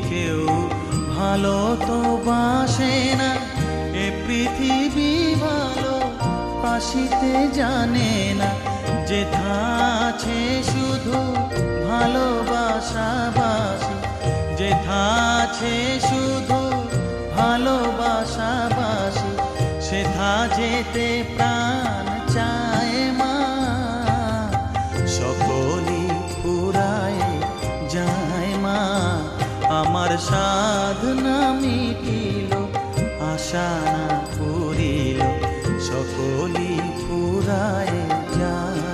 কেউ ভালো তো বাসে না, এ পৃথিবী ভালো বাসিতে জানে না। যেথা আছে শুধু ভালোবাসাবাসি, যেথা আছে শুধু ভালোবাসাবাসি, সেথা যেতে প্রাণ চায় মা। সকলই ফুরায় যায় মা, আমার সাধনা মিটিল, আশা না পুরিল, সকলই ফুরায় যায়।